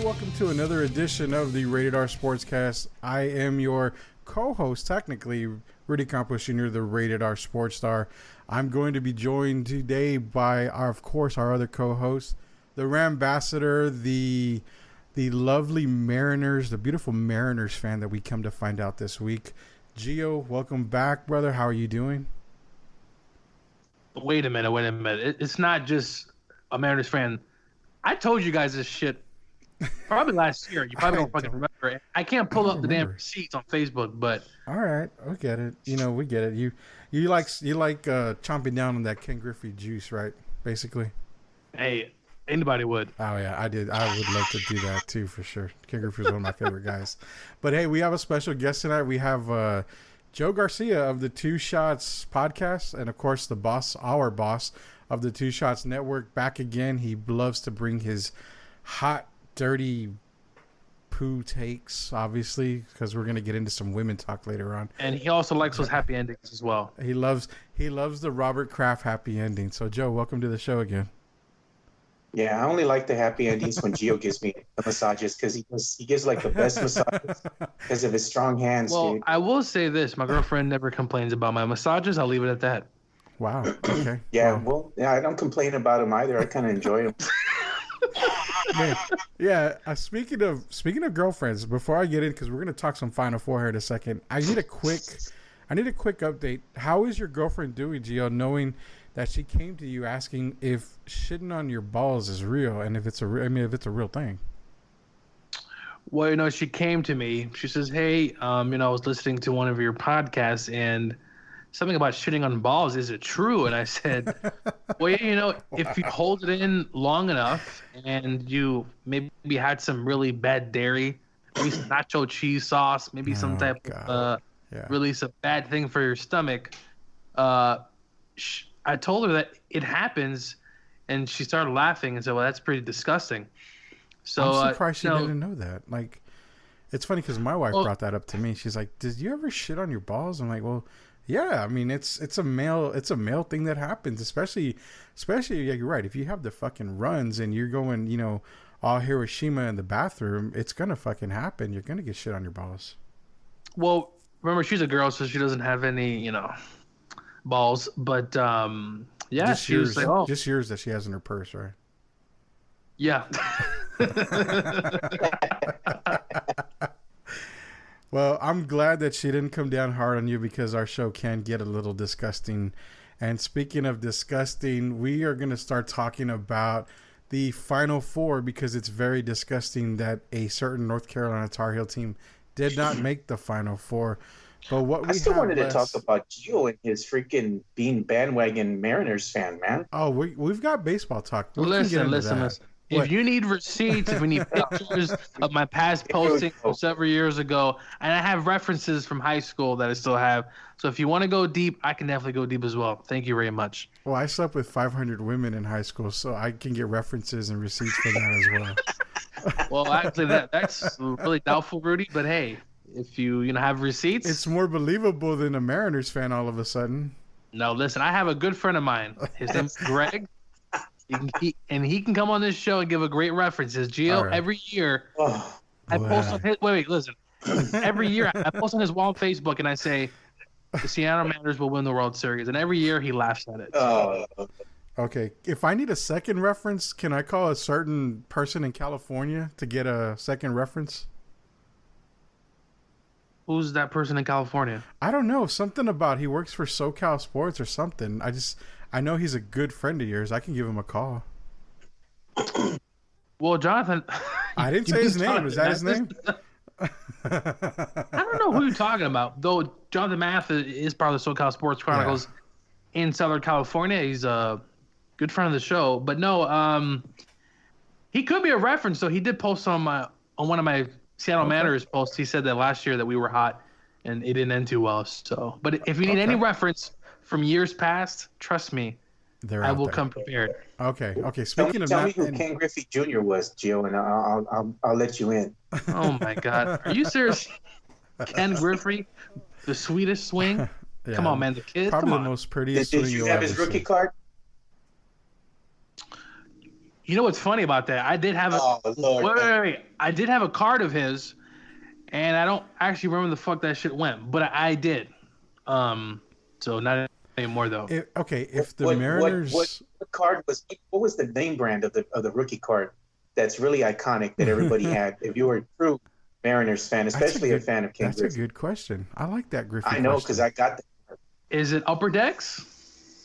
welcome to another edition of the Rated R Sportscast. I am your co-host, technically, Rudy Campos Jr., the Rated R Sports Star. I'm going to be joined today by, our other co-host, the Rambassador, the lovely Mariners, the beautiful Mariners fan that we come to find out this week. Gio, welcome back, brother. How are you doing? Wait a minute. It's not just a Mariners fan. I told you guys this shit probably last year. You probably don't fucking remember. I can't pull up the damn receipts on Facebook, but all right, I get it. We get it. You like chomping down on that Ken Griffey juice, right? Basically. Hey, anybody would. Oh yeah, I did. I would love to do that too, for sure. Ken Griffey is one of my favorite guys. But hey, we have a special guest tonight. We have Joe Garcia of the Two Shots podcast, and of course the boss, our boss of the Two Shots Network, back again. He loves to bring his hot, dirty poo takes, obviously, because we're going to get into some women talk later on. And he also likes those happy endings as well. He loves the Robert Kraft happy ending. So Joe, welcome to the show again. Yeah, I only like the happy endings when Gio gives me the massages, because he gives like the best massages because of his strong hands. Well, dude. I will say this: my girlfriend never complains about my massages. I'll leave it at that. Wow. Okay. Yeah. Well, I don't complain about them either. I kind of enjoy them. Man, yeah. Speaking of girlfriends, before I get in, because we're gonna talk some Final Four here in a second, I need a quick update. How is your girlfriend doing, Gio? Knowing that she came to you asking if shitting on your balls is real, and if it's a real thing. Well, she came to me. She says, "Hey, I was listening to one of your podcasts and something about shitting on balls. Is it true?" And I said, "Well, if you hold it in long enough and you maybe had some really bad dairy, maybe some nacho cheese sauce, maybe some type of really some bad thing for your stomach." I told her that it happens, and she started laughing and said, "Well, that's pretty disgusting." So I'm surprised she didn't know that. Like, it's funny because my wife brought that up to me. She's like, "Did you ever shit on your balls?" I'm like, "Well, yeah. I mean, it's a male thing that happens, especially. Yeah, you're right. If you have the fucking runs and you're going, all Hiroshima in the bathroom, it's gonna fucking happen. You're gonna get shit on your balls." Well, remember, she's a girl, so she doesn't have any, balls. But yeah, she was like, "Oh, just yours that she has in her purse, right?" Yeah. Well, I'm glad that she didn't come down hard on you, because our show can get a little disgusting. And speaking of disgusting, we are going to start talking about the Final Four, because it's very disgusting that a certain North Carolina Tar Heel team did not make the Final Four. But what I still wanted to talk about Gio and his freaking being bandwagon Mariners fan, man. Oh, we've got baseball talk. Listen. If you need receipts, if we need pictures of my past postings from several years ago, and I have references from high school that I still have. So if you want to go deep, I can definitely go deep as well. Thank you very much. Well, I slept with 500 women in high school, so I can get references and receipts for that as well. Well, actually, that's really doubtful, Rudy. But hey, if you have receipts, it's more believable than a Mariners fan all of a sudden. No, listen, I have a good friend of mine. His name's Greg. He can come on this show and give a great reference. Says Gio, right. Every year I post on his listen. Every year I post on his wall on Facebook and I say the Seattle Mariners will win the World Series, and every year he laughs at it. Okay. If I need a second reference, can I call a certain person in California to get a second reference? Who's that person in California? I don't know. Something about he works for SoCal Sports or something. I know he's a good friend of yours. I can give him a call. Well, Jonathan... I didn't say his name. Is that his name? I don't know who you're talking about. Though Jonathan Math is part of the SoCal Sports Chronicles in Southern California. He's a good friend of the show. But no, he could be a reference. So he did post on one of my Seattle Mariners posts. He said that last year that we were hot and it didn't end too well. So, but if you need any reference from years past, trust me, I will come prepared. Okay. Speaking of tell me who Ken Griffey Jr. was, Gio, and I'll let you in. Oh my God, are you serious? Ken Griffey, the sweetest swing. Yeah. Come on, man, the kid. Probably the most prettiest swing. Did you have his rookie card? You know what's funny about that? I did have a wait. I did have a card of his, and I don't actually remember the fuck that shit went, but I did. So not anymore though. If the Mariners, what card was? What was the name brand of the rookie card that's really iconic that everybody had? If you were a true Mariners fan, especially a fan of Ken Griffey. That's a good question. I like that Griffey. I know because I got that. Is it Upper Decks?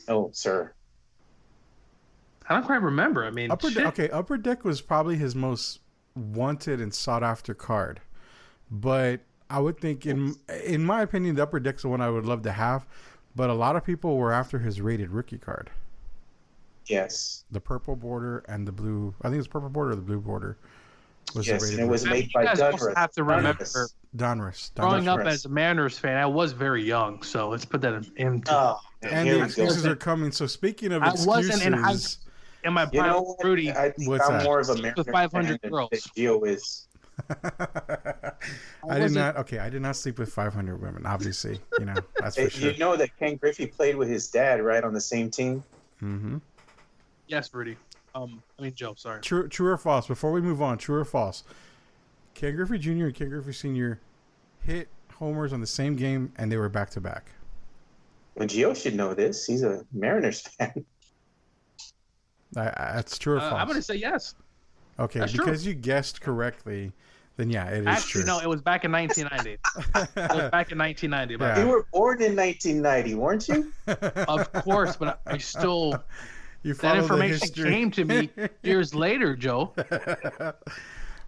No, sir. I don't quite remember. I mean, Upper Deck was probably his most wanted and sought after card, but I would think, in my opinion, the Upper Deck's the one I would love to have. But a lot of people were after his rated rookie card. Yes. The purple border and the blue. I think it's purple border or the blue border. Yes, and it was made by Donruss. Have to remember Donruss. Growing up as a Mariners fan, I was very young, so let's put that in. And the excuses are coming. So speaking of excuses, I wasn't in high school. In my prime, Rudy, I think I'm more of a Mariners with 500 girls. Than Gio is. I did not sleep with 500 women, obviously. That's for sure. You know that Ken Griffey played with his dad, right, on the same team? Mm-hmm. Yes, Rudy. Joe, sorry. True or false? Before we move on, true or false? Ken Griffey Jr. and Ken Griffey Sr. hit homers on the same game, and they were back-to-back. Well, Gio should know this. He's a Mariners fan. That's true or false? I'm going to say yes. Okay, that's because true. You guessed correctly, then yeah, it is true. Actually, no, it was back in 1990. Yeah. You were born in 1990, weren't you? Of course, but I still... that information came to me years later, Joe.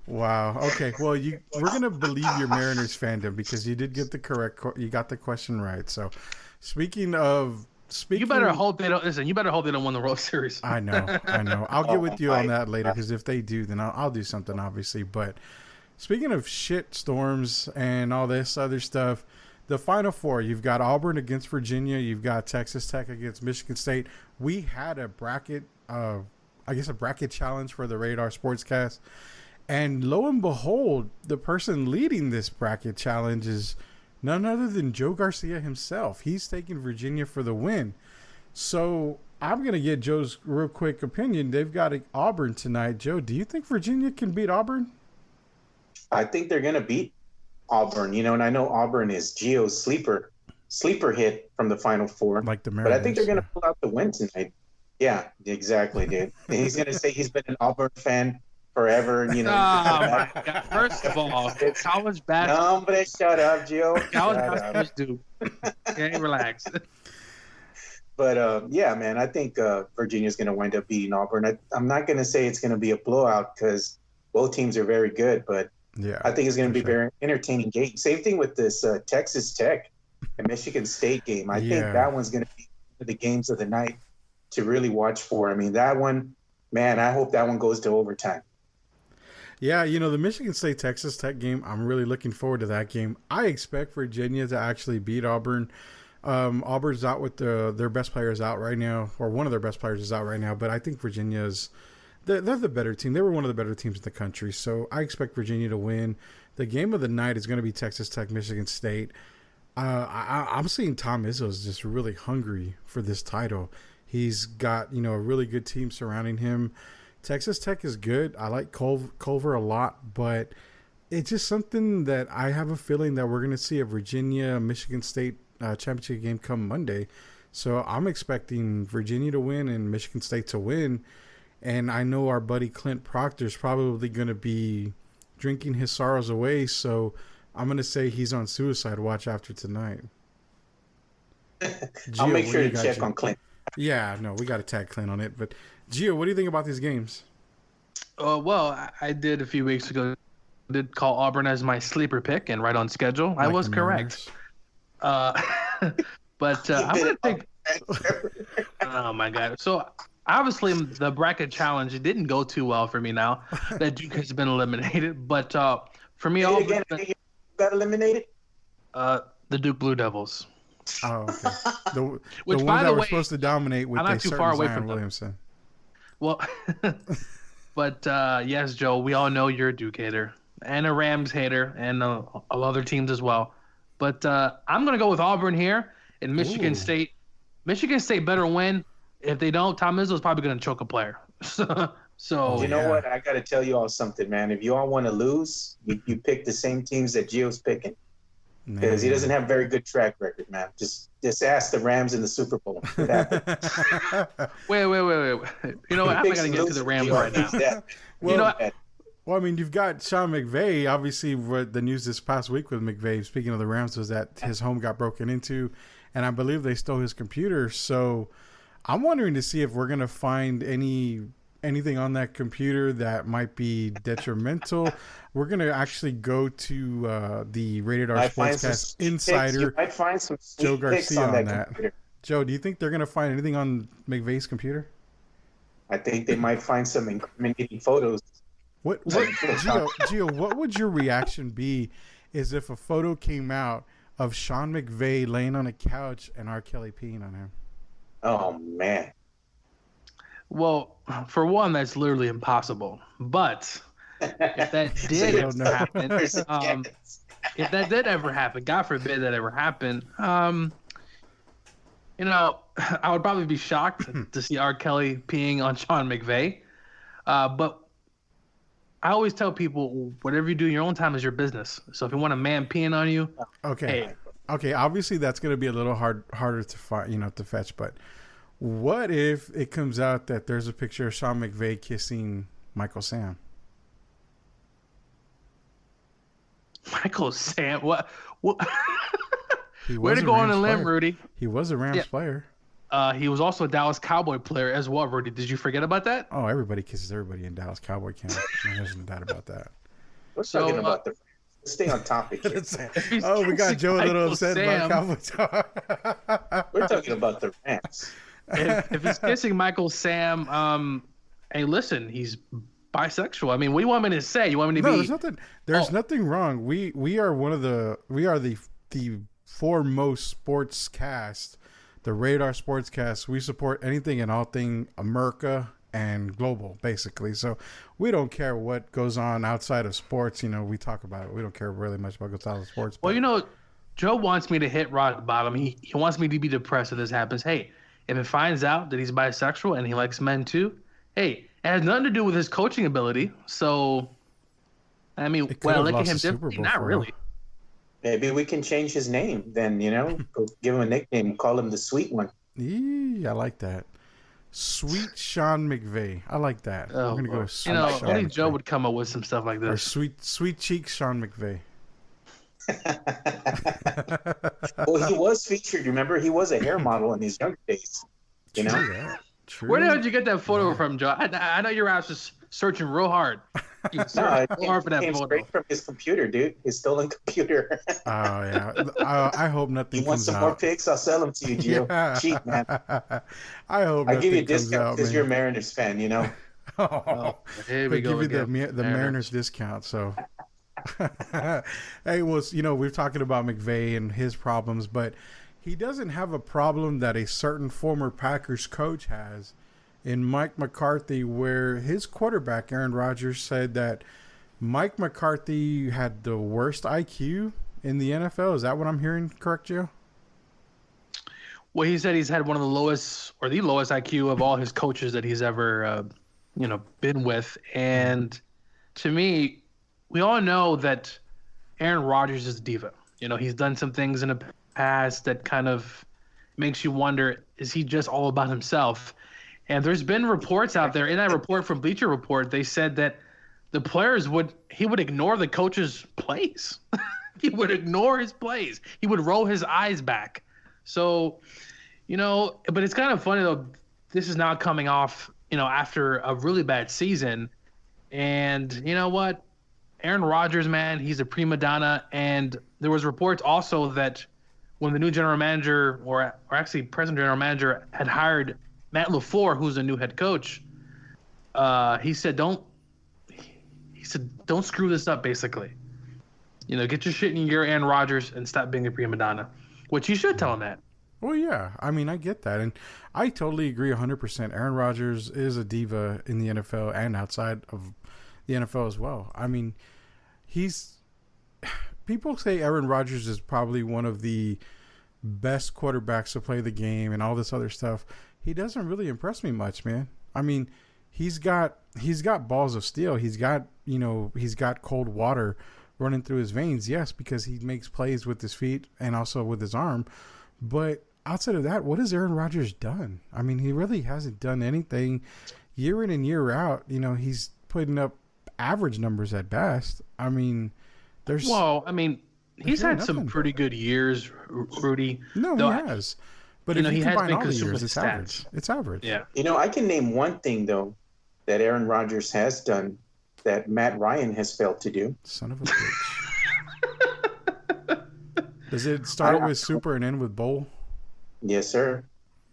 Wow. Okay. Well, we're gonna believe your Mariners fandom because you did get you got the question right. So, speaking, you better hope they don't listen. You better hope they don't win the World Series. I know. I'll get with you on that later because if they do, then I'll do something, obviously. But speaking of shit storms and all this other stuff, the Final Four, you've got Auburn against Virginia. You've got Texas Tech against Michigan State. We had a bracket, a bracket challenge for the Rated R Sportscast. And lo and behold, the person leading this bracket challenge is none other than Joe Garcia himself. He's taking Virginia for the win. So I'm going to get Joe's real quick opinion. They've got Auburn tonight. Joe, do you think Virginia can beat Auburn? I think they're going to beat Auburn, and I know Auburn is Gio's sleeper hit from the Final Four. Like the Mariners. But I think they're going to pull out the win tonight. Yeah, exactly, dude. And he's going to say he's been an Auburn fan forever. Oh, my God. First of all, college basketball. No, but shut up, Gio. College basketball, dude. Okay, relax. But, yeah, man, I think Virginia's going to wind up beating Auburn. I'm not going to say it's going to be a blowout because both teams are very good, but yeah, I think it's going to be a very entertaining game. Same thing with this Texas Tech and Michigan State game. I think that one's going to be one of the games of the night to really watch for. I mean, that one, man, I hope that one goes to overtime. Yeah, the Michigan State-Texas Tech game, I'm really looking forward to that game. I expect Virginia to actually beat Auburn. Auburn's out with their best players out right now, or one of their best players is out right now, but I think Virginia's they're the better team. They were one of the better teams in the country, so I expect Virginia to win. The game of the night is going to be Texas Tech, Michigan State. I'm seeing Tom Izzo is just really hungry for this title. He's got, a really good team surrounding him. Texas Tech is good. I like Culver a lot, but it's just something that I have a feeling that we're going to see a Virginia-Michigan State championship game come Monday. So I'm expecting Virginia to win and Michigan State to win. And I know our buddy Clint Proctor is probably going to be drinking his sorrows away. So I'm going to say he's on suicide watch after tonight. I'll make sure to check on Clint. Yeah, no, we got to tag Clint on it. But Gio, what do you think about these games? Well, I did a few weeks ago. I did call Auburn as my sleeper pick and right on schedule. Like I was correct. But I'm going to take. Oh my God! So obviously the bracket challenge didn't go too well for me now that Duke has been eliminated. But for me, Auburn got eliminated. The Duke Blue Devils. Oh, okay. The Which, ones by that the were way, supposed to dominate with I'm not too far away from Williamson. Well, but yes, Joe, we all know you're a Duke hater and a Rams hater and other teams as well. But I'm going to go with Auburn here and Michigan State. Michigan State better win. If they don't, Tom Izzo is probably going to choke a player. So So you know what? I got to tell you all something, man. If you all want to lose, you pick the same teams that Gio's picking. Because he doesn't have a very good track record, man. Just ask the Rams in the Super Bowl. Wait. You know what? I'm not going to get to the Rams right now. Well, I mean, you've got Sean McVay. Obviously, what the news this past week with McVay, speaking of the Rams, was that his home got broken into, and I believe they stole his computer. So I'm wondering to see if we're going to find anything on that computer that might be detrimental. We're going to actually go to the Rated R Sportscast insider, you might find some Joe Garcia, on that. computer. Joe, do you think they're going to find anything on McVay's computer? I think they might find some incriminating photos. Gio, what would your reaction be is if a photo came out of Sean McVay laying on a couch and R. Kelly peeing on him? Oh, man. Well, for one, that's literally impossible. But if that did happen, if that did ever happen, God forbid that ever happened, I would probably be shocked to see R. Kelly peeing on Sean McVay. But I always tell people, whatever you do in your own time is your business. So if you want a man peeing on you, okay. Obviously, that's going to be a little harder to find, to fetch. But what if it comes out that there's a picture of Sean McVay kissing Michael Sam? Michael Sam, what? Way to go on a limb, Rudy. He was a Rams player. He was also a Dallas Cowboy player as well, Rudy. Did you forget about that? Oh, everybody kisses everybody in Dallas Cowboy camp. There's no doubt about that. We're talking about the. Stay on topic here. We got Joe a little upset about Cowboy talk. We're talking about the Rams. If he's kissing Michael Sam, hey, listen, he's bisexual. I mean, what do you want me to say? You want me to be? There's nothing wrong. We are the foremost sports cast. The Rated R Sportscast, we support anything and all thing America and global, basically. So we don't care what goes on outside of sports. We talk about it. We don't care really much about outside of sports. Well, Joe wants me to hit rock bottom. He wants me to be depressed if this happens. Hey, if it finds out that he's bisexual and he likes men too, hey, it has nothing to do with his coaching ability. So, I mean, well, look at him differently. Not really. Maybe we can change his name then, go give him a nickname, call him the Sweet One. I like that. Sweet Sean McVay. I like that. We're going to go Sweet Sean only McVay. Joe would come up with some stuff like this. Or Sweet Cheek Sean McVay. Well, he was featured. Remember, he was a hair model in his younger days. True. Where the hell did you get that photo from, Joe? I know your ass was searching real hard. It came straight from his computer, dude. His stolen computer. Oh, yeah. I hope nothing comes out. You want some more pics? I'll sell them to you, Gio. Yeah. Cheap, man. I hope I'll give you a discount because you're a Mariners fan, Oh, here we go. Give you the Mariners discount, so. Hey, we're talking about McVay and his problems, but he doesn't have a problem that a certain former Packers coach has in Mike McCarthy, where his quarterback, Aaron Rodgers, said that Mike McCarthy had the worst IQ in the NFL. Is that what I'm hearing correct, Joe? Well, he said he's had one of the lowest or the lowest IQ of all his coaches that he's ever, been with. And to me, we all know that Aaron Rodgers is a diva. He's done some things in the past that kind of makes you wonder, is he just all about himself? And there's been reports out there. In that report from Bleacher Report, they said that the players he would ignore the coach's plays. He would ignore his plays. He would roll his eyes back. So, but it's kind of funny though. This is now coming off, after a really bad season. And you know what? Aaron Rodgers, man, he's a prima donna. And there was reports also that when the new general manager, or actually present general manager, had hired Matt LaFleur, who's the new head coach, he said, don't screw this up, basically. Get your shit in gear, Aaron Rodgers, and stop being a prima donna, which you should tell him that. Well, yeah. I mean, I get that. And I totally agree 100%. Aaron Rodgers is a diva in the NFL and outside of the NFL as well. I mean, people say Aaron Rodgers is probably one of the best quarterbacks to play the game and all this other stuff. He doesn't really impress me much, man. I mean, he's got balls of steel. He's got cold water running through his veins. Yes, because he makes plays with his feet and also with his arm. But outside of that, what has Aaron Rodgers done? I mean, he really hasn't done anything. Year in and year out, he's putting up average numbers at best. I mean, he's had some pretty good years, Rudy. No, he has. But if you combine all the years, it's average. It's average. Yeah. I can name one thing, though, that Aaron Rodgers has done that Matt Ryan has failed to do. Son of a bitch. Does it start with super and end with bowl? Yes, sir.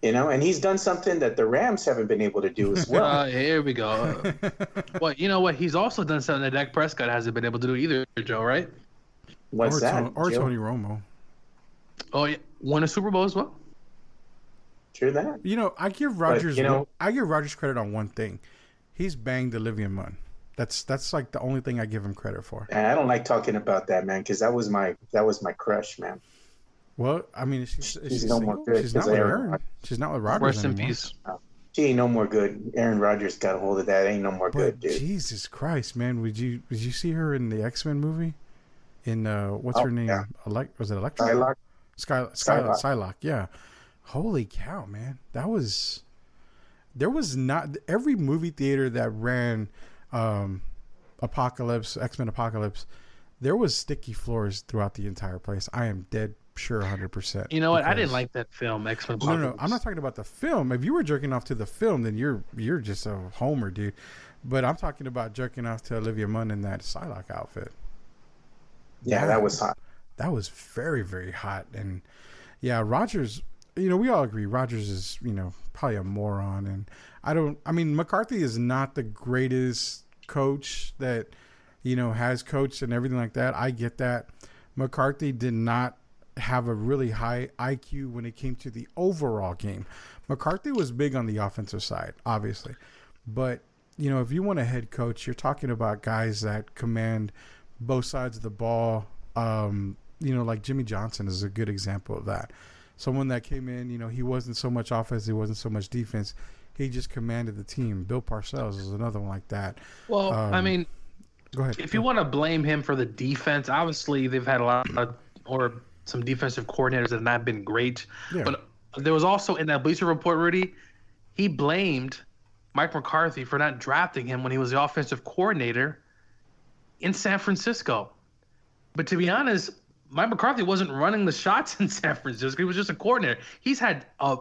And he's done something that the Rams haven't been able to do as well. Here we go. Well, you know what? He's also done something that Dak Prescott hasn't been able to do either, Joe, right? What's that? Or Tony Romo. Oh, yeah. Won a Super Bowl as well? True that. I give Rodgers credit on one thing. He's banged Olivia Munn. That's like the only thing I give him credit for. And I don't like talking about that, man, because that was my crush, man. Well, I mean, she's no more good. She's not with Aaron. She's not with Rodgers Rest in anymore. peace. She ain't no more good. Aaron Rodgers got a hold of that. Ain't no more good, dude. Jesus Christ, man! Did you see her in the X-Men movie? In what's her name? Yeah. Was it Electra? Psylocke. Yeah. Holy cow, man! There was not every movie theater that ran X-Men Apocalypse. There was sticky floors throughout the entire place. I am dead sure 100%. You know what? I didn't like that film, X-Men Apocalypse. No, I'm not talking about the film. If you were jerking off to the film, then you're just a homer, dude. But I'm talking about jerking off to Olivia Munn in that Psylocke outfit. Yeah, that was hot. That was very, very hot. And yeah, Rodgers, we all agree Rodgers is, probably a moron. And McCarthy is not the greatest coach that, has coached and everything like that. I get that. McCarthy did not have a really high IQ when it came to the overall game. McCarthy was big on the offensive side, obviously. But, if you want a head coach, you're talking about guys that command both sides of the ball. Like Jimmy Johnson is a good example of that. Someone that came in, he wasn't so much offense, he wasn't so much defense. He just commanded the team. Bill Parcells is another one like that. Well, go ahead. If you want to blame him for the defense, obviously they've had some defensive coordinators that have not been great. Yeah. But there was also in that Bleacher Report, Rudy, he blamed Mike McCarthy for not drafting him when he was the offensive coordinator in San Francisco. But to be honest, Mike McCarthy wasn't running the shots in San Francisco. He was just a coordinator. He's had a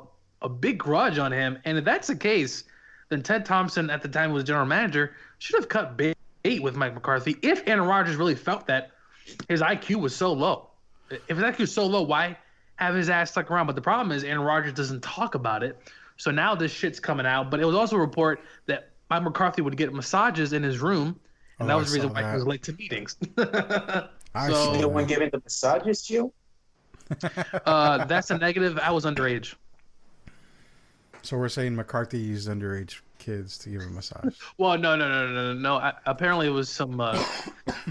big grudge on him. And if that's the case, then Ted Thompson, at the time was general manager, should have cut bait with Mike McCarthy if Aaron Rodgers really felt that his IQ was so low. If his IQ is so low, why have his ass stuck around? But the problem is Aaron Rodgers doesn't talk about it. So now this shit's coming out. But it was also a report that Mike McCarthy would get massages in his room. And that was the reason why he was late to meetings. So the one giving the massages to you? That's a negative. I was underage. So we're saying McCarthy used underage kids to give a massage. Well, no. Apparently it was some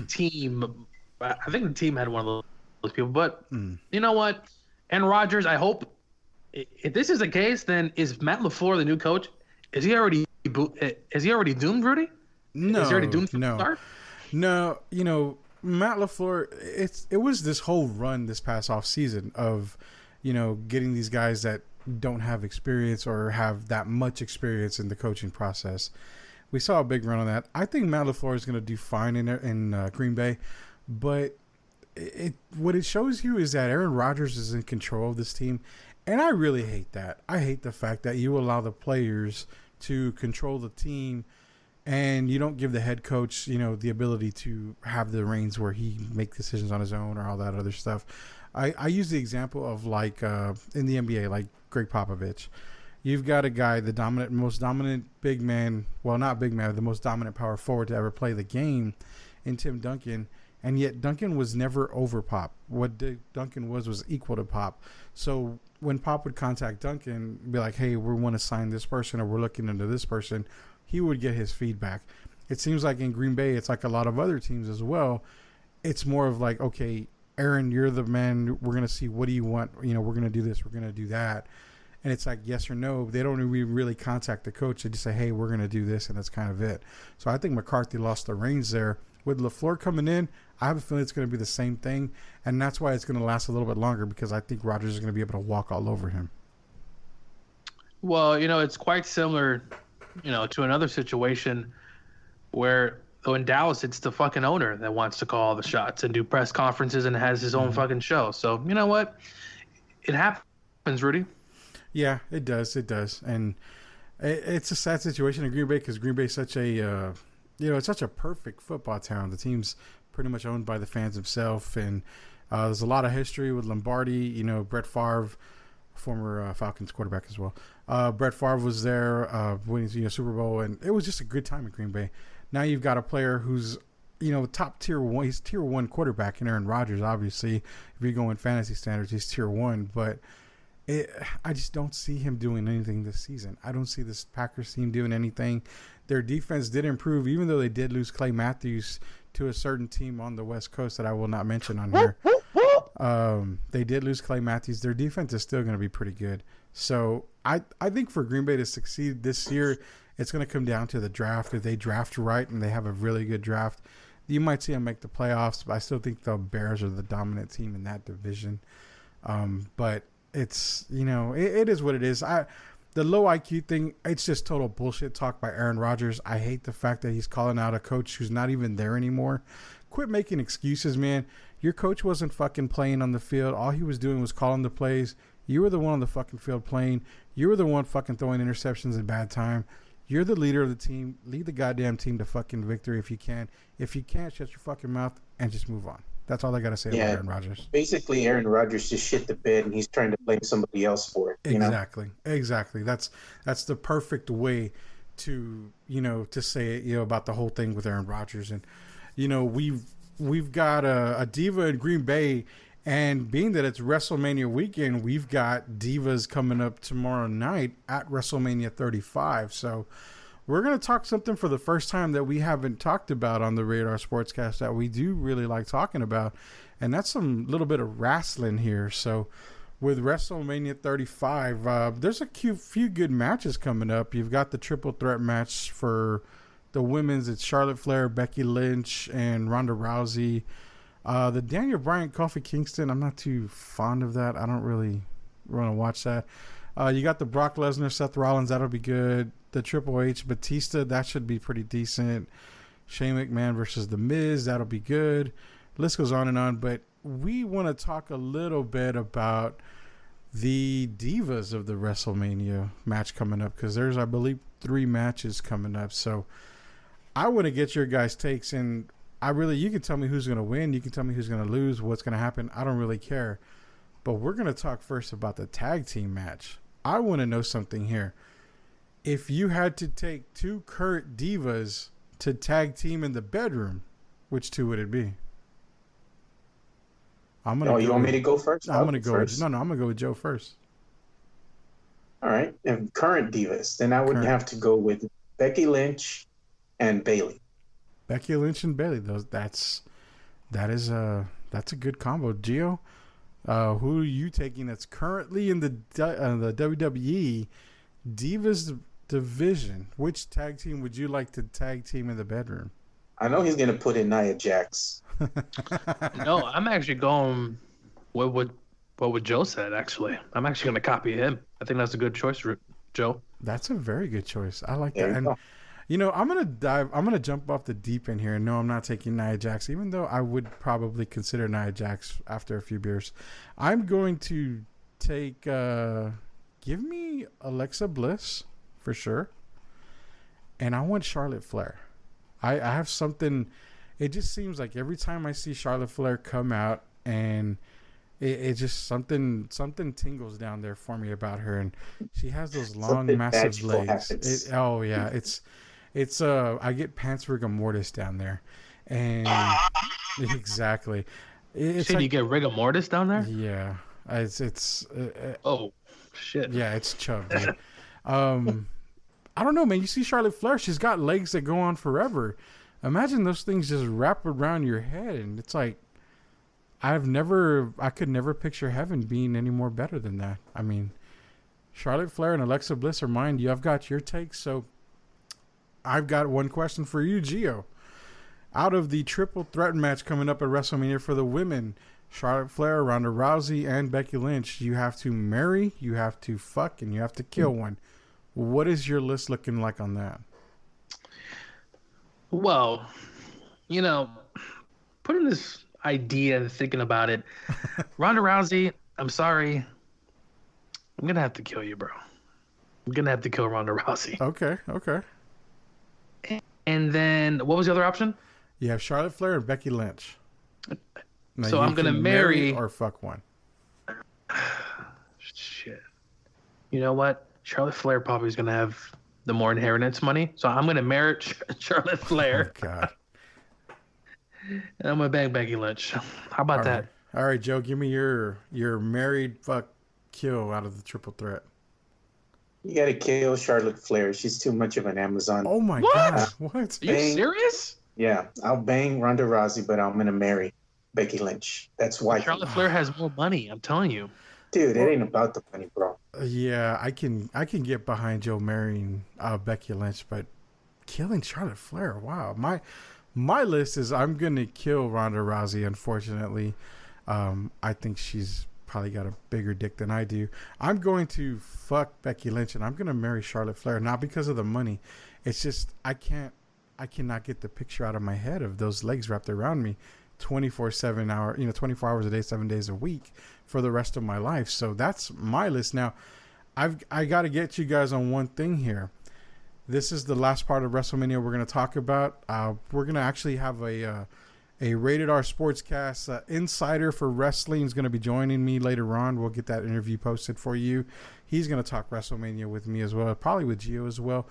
team. I think the team had one of those people. But you know what? And Rodgers, I hope if this is the case, then is Matt LaFleur the new coach? Is he already doomed, Rudy? No. Is he already doomed from the start? No. Matt LaFleur, it was this whole run this past off season of, getting these guys that don't have experience or have that much experience in the coaching process. We saw a big run on that. I think Matt LaFleur is going to do fine in Green Bay, but what it shows you is that Aaron Rodgers is in control of this team, and I really hate that. I hate the fact that you allow the players to control the team and you don't give the head coach, the ability to have the reins where he make decisions on his own or all that other stuff. I use the example of in the NBA, like Greg Popovich. You've got a guy, the most dominant big man, well, not big man, the most dominant power forward to ever play the game in Tim Duncan, and yet Duncan was never over Pop. What Duncan was equal to Pop. So when Pop would contact Duncan, be like, hey, we want to sign this person or we're looking into this person, he would get his feedback. It seems like in Green Bay, it's like a lot of other teams as well. It's more of like, okay, Aaron, you're the man. We're going to see, what do you want? We're going to do this. We're going to do that. and it's like yes or no. They don't really contact the coach. They just say, hey, we're going to do this, and that's kind of it. So I think McCarthy lost the reins there. With LaFleur coming in, I have a feeling it's going to be the same thing, and that's why it's going to last a little bit longer, because I think Rodgers is going to be able to walk all over him. Well, it's quite similar, to another situation where in Dallas, it's the fucking owner that wants to call the shots and do press conferences and has his own fucking show. So, you know what? It happens, Rudy. Yeah, it does. It does. And it's a sad situation in Green Bay, because Green Bay is such a, it's such a perfect football town. The team's pretty much owned by the fans themselves. And there's a lot of history with Lombardi, Brett Favre, former Falcons quarterback as well. Brett Favre was there winning Super Bowl, and it was just a good time in Green Bay. Now you've got a player who's, top tier one. He's tier one quarterback in Aaron Rodgers, obviously. If you go in fantasy standards, he's tier one. But I just don't see him doing anything this season. I don't see this Packers team doing anything. Their defense did improve, even though they did lose Clay Matthews to a certain team on the West Coast that I will not mention on here. They did lose Clay Matthews. Their defense is still going to be pretty good. So I think for Green Bay to succeed this year, it's going to come down to the draft. If they draft right and they have a really good draft, you might see them make the playoffs. But I still think the Bears are the dominant team in that division. But it's, it is what it is. The low IQ thing, it's just total bullshit talk by Aaron Rodgers. I hate the fact that he's calling out a coach who's not even there anymore. Quit making excuses, man. Your coach wasn't fucking playing on the field. All he was doing was calling the plays. You were the one on the fucking field playing. You were the one fucking throwing interceptions at bad time. You're the leader of the team. Lead the goddamn team to fucking victory if you can. If you can't, shut your fucking mouth and just move on. That's all I got to say about Aaron Rodgers. Basically, Aaron Rodgers just shit the bed, and he's trying to blame somebody else for it. Exactly. That's the perfect way to to say it. About the whole thing with Aaron Rodgers, and we've got a diva in Green Bay, and being that it's WrestleMania weekend, we've got divas coming up tomorrow night at WrestleMania 35. So we're going to talk something for the first time that we haven't talked about on the Rated R Sportscast that we do really like talking about, and that's some little bit of wrestling here. So with WrestleMania 35, there's a few good matches coming up. You've got the triple threat match for the women's. It's Charlotte Flair, Becky Lynch, and Ronda Rousey. The Daniel Bryan, Kofi Kingston, I'm not too fond of that. I don't really want to watch that. You got the Brock Lesnar, Seth Rollins, that'll be good. The Triple H, Batista, that should be pretty decent. Shane McMahon versus The Miz, that'll be good. List goes on and on, but we want to talk a little bit about the divas of the WrestleMania match coming up, because there's, I believe, 3 matches coming up. So I want to get your guys' takes, and you can tell me who's going to win. You can tell me who's going to lose, what's going to happen. I don't really care. But we're going to talk first about the tag team match. I want to know something here. If you had to take 2 current divas to tag team in the bedroom, which 2 would it be? You want me to go first? I'm going to go first. I'm going to go with Joe first. All right. And current divas. Then I would have to go with Becky Lynch and Bayley. Becky Lynch and Bayley. That's a good combo. Gio, who are you taking that's currently in the WWE Divas division? Which tag team would you like to tag team in the bedroom? I know he's going to put in Nia Jax. No, I'm actually going what Joe said, actually. I'm actually going to copy him. I think that's a good choice, Joe. That's a very good choice. I like that. And I'm going to jump off the deep end here. No, I'm not taking Nia Jax, even though I would probably consider Nia Jax after a few beers. I'm going to take, give me Alexa Bliss for sure. And I want Charlotte Flair. I have something, it just seems like every time I see Charlotte Flair come out, and it just something tingles down there for me about her. And she has those long, massive legs. It's I get pants rigor mortis down there, and exactly. You like, you get rigor mortis down there? Yeah, it's. Oh, shit. Yeah, it's chub, dude. I don't know, man. You see Charlotte Flair, she's got legs that go on forever. Imagine those things just wrap around your head, and it's like, I could never picture heaven being any more better than that. I mean, Charlotte Flair and Alexa Bliss are mine. I've got your takes. So I've got one question for you, Gio. Out of the triple threat match coming up at WrestleMania for the women, Charlotte Flair, Ronda Rousey, and Becky Lynch, you have to marry, you have to fuck, and you have to kill one. What is your list looking like on that? Well, putting this idea and thinking about it, Ronda Rousey, I'm sorry. I'm going to have to kill you, bro. I'm going to have to kill Ronda Rousey. Okay. And then, what was the other option? You have Charlotte Flair and Becky Lynch. Now so I'm going to marry or fuck one. Shit. You know what? Charlotte Flair probably is going to have the more inheritance money. So I'm going to marry Charlotte Flair. Oh, God. And I'm going to bang Becky Lynch. How about that? All right, Joe, give me your married fuck kill out of the triple threat. You got to kill Charlotte Flair. She's too much of an Amazon. Oh, my God. What? Are you serious? Yeah, I'll bang Ronda Rousey, but I'm going to marry Becky Lynch. That's why. Charlotte Flair has more money, I'm telling you. Dude, it ain't about the money, bro. Yeah, I can get behind Joe marrying Becky Lynch, but killing Charlotte Flair, wow. My list is I'm going to kill Ronda Rousey, unfortunately. I think she's probably got a bigger dick than I do. I'm going to fuck Becky Lynch, and I'm going to marry Charlotte Flair, not because of the money. It's just I cannot get the picture out of my head of those legs wrapped around me 24/7 hour, 24 hours a day, 7 days a week for the rest of my life. So that's my list. Now, I got to get you guys on one thing here. This is the last part of WrestleMania we're going to talk about. We're going to actually have a Rated R Sportscast insider for wrestling is going to be joining me later on. We'll get that interview posted for you. He's going to talk WrestleMania with me as well, probably with Gio as well.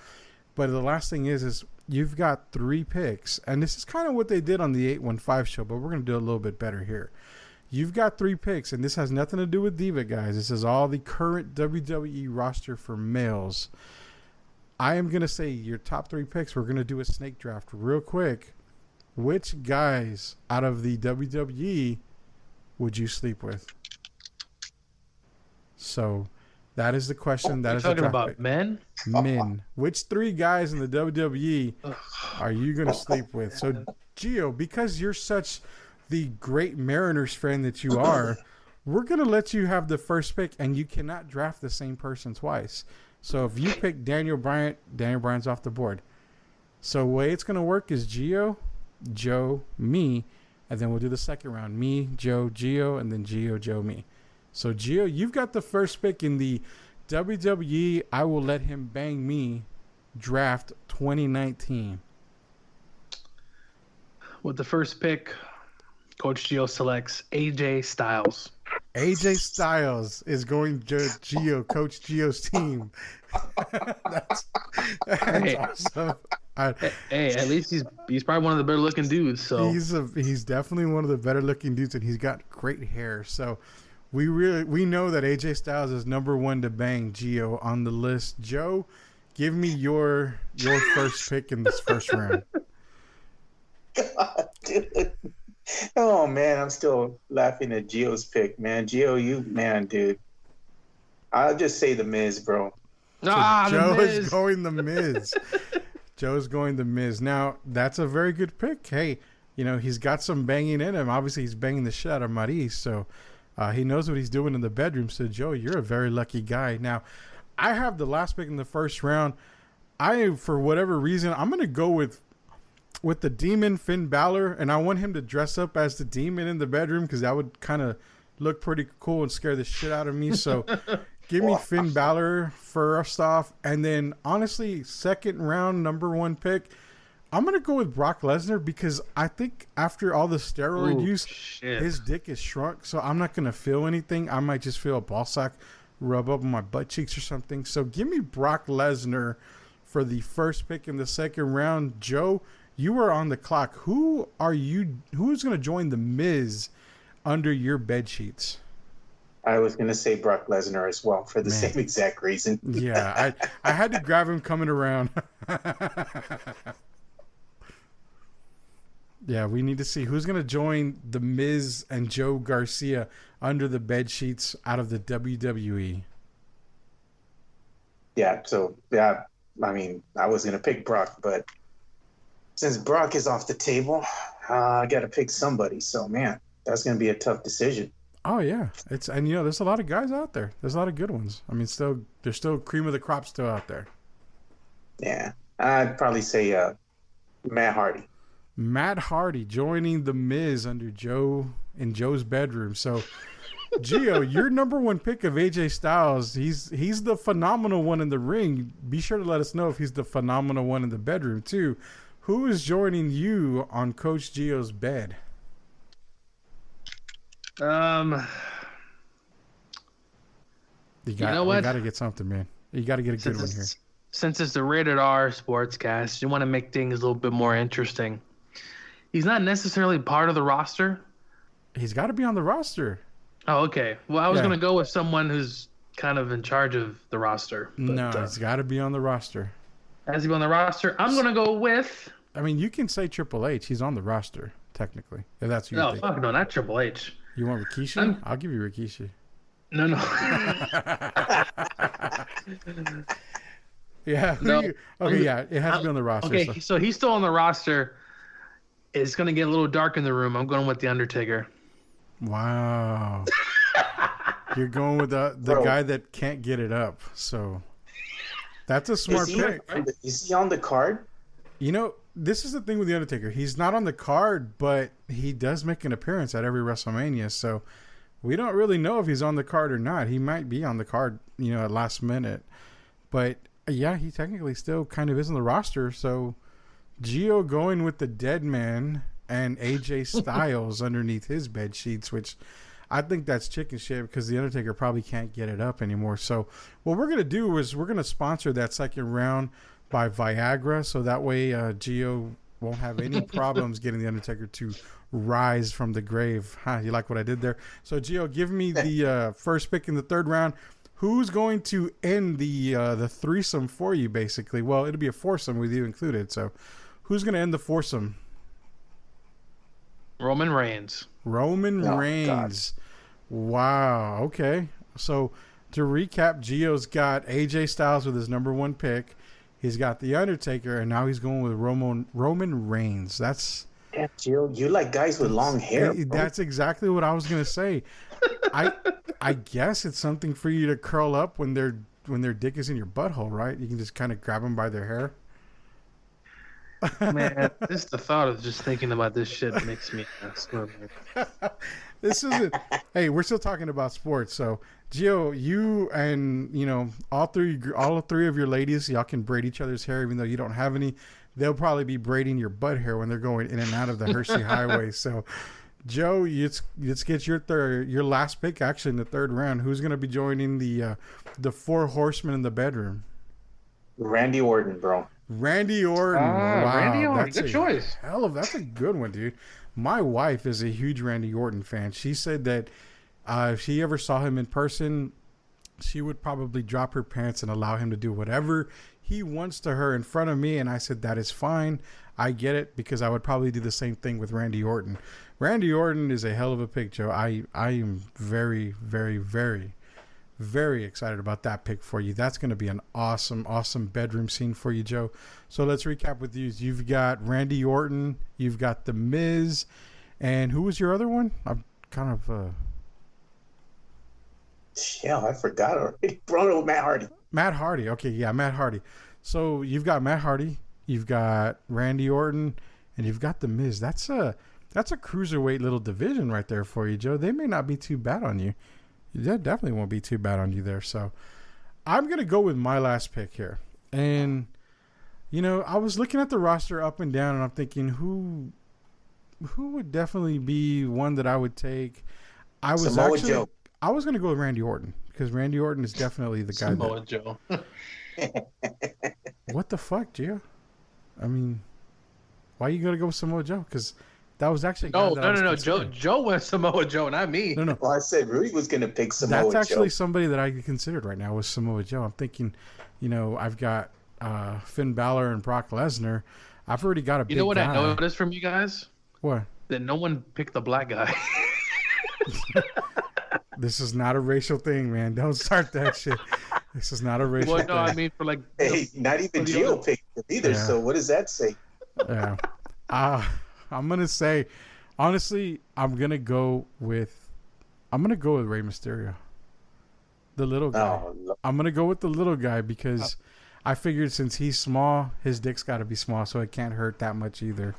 But the last thing is you've got 3 picks, and this is kind of what they did on the 815 show, but we're going to do a little bit better here. You've got 3 picks, and this has nothing to do with Diva, guys. This is all the current WWE roster for males. I am going to say your top 3 picks. We're going to do a snake draft real quick. Which guys out of the WWE would you sleep with? So that is the question. That is the talking draft about pick. men? Men. Which 3 guys in the WWE are you going to sleep with? So, Gio, because you're such the great Mariners fan that you are, we're going to let you have the first pick, and you cannot draft the same person twice. So if you pick Daniel Bryan's off the board. So the way it's going to work is Gio, Joe, me, and then we'll do the second round. Me, Joe, Gio, and then Gio, Joe, me. So, Gio, you've got the first pick in the WWE I Will Let Him Bang Me draft 2019. With the first pick, Coach Gio selects AJ Styles. AJ Styles is going to Gio, Coach Gio's team. that's awesome. Hey, at least he's probably one of the better looking dudes. So he's definitely one of the better looking dudes, and he's got great hair. So we know that AJ Styles is number 1 to bang Gio on the list. Joe, give me your first pick in this first round. God, dude. Oh man, I'm still laughing at Gio's pick, man. Gio, dude. I'll just say the Miz, bro. So Joe is going the Miz. Joe's going the Miz. Now, that's a very good pick. Hey, he's got some banging in him. Obviously, he's banging the shit out of Maris, so he knows what he's doing in the bedroom. So, Joe, you're a very lucky guy. Now, I have the last pick in the first round. For whatever reason, I'm going to go with the Demon, Finn Balor, and I want him to dress up as the Demon in the bedroom because that would kind of look pretty cool and scare the shit out of me. So give me Finn Balor first off, and then honestly, second round, number 1 pick, I'm going to go with Brock Lesnar because I think after all the steroid use, his dick is shrunk, so I'm not going to feel anything. I might just feel a ball sack rub up on my butt cheeks or something. So give me Brock Lesnar for the first pick in the second round. Joe, you are on the clock. Who's going to join the Miz under your bed sheets? I was going to say Brock Lesnar as well for the same exact reason. Yeah, I had to grab him coming around. Yeah, we need to see who's going to join the Miz and Joe Garcia under the bed sheets out of the WWE. Yeah. So yeah, I mean, I was gonna pick Brock, but since Brock is off the table, I got to pick somebody. So man, that's gonna be a tough decision. Oh yeah, and there's a lot of guys out there. There's a lot of good ones. I mean, there's still cream of the crop still out there. Yeah, I'd probably say Matt Hardy. Matt Hardy joining the Miz under Joe in Joe's bedroom. So, Gio, your number one pick of AJ Styles. He's the phenomenal one in the ring. Be sure to let us know if he's the phenomenal one in the bedroom too. Who is joining you on Coach Gio's bed? You know what? You got to get something, man. You got to get a good one here. Since it's the Rated R Sportscast, you want to make things a little bit more interesting. He's not necessarily part of the roster. He's got to be on the roster. Oh, okay. Well, I was going to go with someone who's kind of in charge of the roster. But, no, he's got to be on the roster. Has he been on the roster? I'm going to go with... I mean, you can say Triple H. He's on the roster, technically. If that's your thing. Fuck no, not Triple H. You want Rikishi? I'll give you Rikishi. No. Yeah. No. Okay, yeah. It has to be on the roster. Okay, so he's still on the roster. It's going to get a little dark in the room. I'm going with The Undertaker. Wow. You're going with the guy that can't get it up. So that's a smart pick. Is he on the card? This is the thing with The Undertaker. He's not on the card, but he does make an appearance at every WrestleMania. So we don't really know if he's on the card or not. He might be on the card, at last minute. But yeah, he technically still kind of is on the roster. So Gio going with the dead man and AJ Styles underneath his bed sheets, which I think that's chicken shit because The Undertaker probably can't get it up anymore. So what we're going to do is we're going to sponsor that second round by Viagra, so that way Gio won't have any problems getting The Undertaker to rise from the grave. You like what I did there? So Gio, give me the first pick in the third round. Who's going to end the threesome for you, basically? Well, it'll be a foursome with you included. So who's going to end the foursome? Roman Reigns. Reigns. God. Wow. Okay. So to recap, Gio's got AJ Styles with his number one pick. He's got The Undertaker, and now he's going with Roman Reigns. That's... Yeah, Gio, you like guys with long hair. That's exactly what I was going to say. I guess it's something for you to curl up when their dick is in your butthole, right? You can just kind of grab them by their hair. Man, just the thought of just thinking about this shit makes me squirm. This isn't... Hey, we're still talking about sports, so... Gio, you and all three of your ladies, y'all can braid each other's hair, even though you don't have any. They'll probably be braiding your butt hair when they're going in and out of the Hershey Highway. So, Joe, let's get your last pick actually in the third round. Who's going to be joining the four horsemen in the bedroom? Randy Orton, bro. Randy Orton. Wow, Randy Orton, good choice. That's a good one, dude. My wife is a huge Randy Orton fan. She said that. If she ever saw him in person, she would probably drop her pants and allow him to do whatever he wants to her in front of me. And I said, that is fine. I get it, because I would probably do the same thing with Randy Orton. Randy Orton is a hell of a pick, Joe. I am very, very, very, very excited about that pick for you. That's going to be an awesome, awesome bedroom scene for you, Joe. So let's recap with you. You've got Randy Orton. You've got The Miz. And who was your other one? I'm kind of... Yeah, I forgot already. Bro, Matt Hardy. Matt Hardy. Okay, yeah, Matt Hardy. So you've got Matt Hardy, you've got Randy Orton, and you've got The Miz. That's a cruiserweight little division right there for you, Joe. They may not be too bad on you. That definitely won't be too bad on you there. So I'm going to go with my last pick here. And, I was looking at the roster up and down, and I'm thinking who would definitely be one that I would take. Samoa Joe. I was going to go with Randy Orton, because Randy Orton is definitely the guy. Samoa Joe. What the fuck, Gio? I mean, why are you going to go with Samoa Joe? Because that was actually... No. Joe went Samoa Joe, not me. No. Well, I said Rudy was going to pick Samoa Joe. That's actually somebody that I considered right now was Samoa Joe. I'm thinking, I've got Finn Balor and Brock Lesnar. I've already got a big guy. You know what I noticed from you guys? What? That no one picked the black guy. This is not a racial thing, man. Don't start that shit. This is not a racial Well, no, thing. I mean for like. Hey, not even Gio picked it either. Yeah. So what does that say? Yeah. I'm gonna say, honestly, I'm gonna go with Rey Mysterio, the little guy. Oh, I'm gonna go with the little guy because I figured since he's small, his dick's got to be small, so it can't hurt that much either.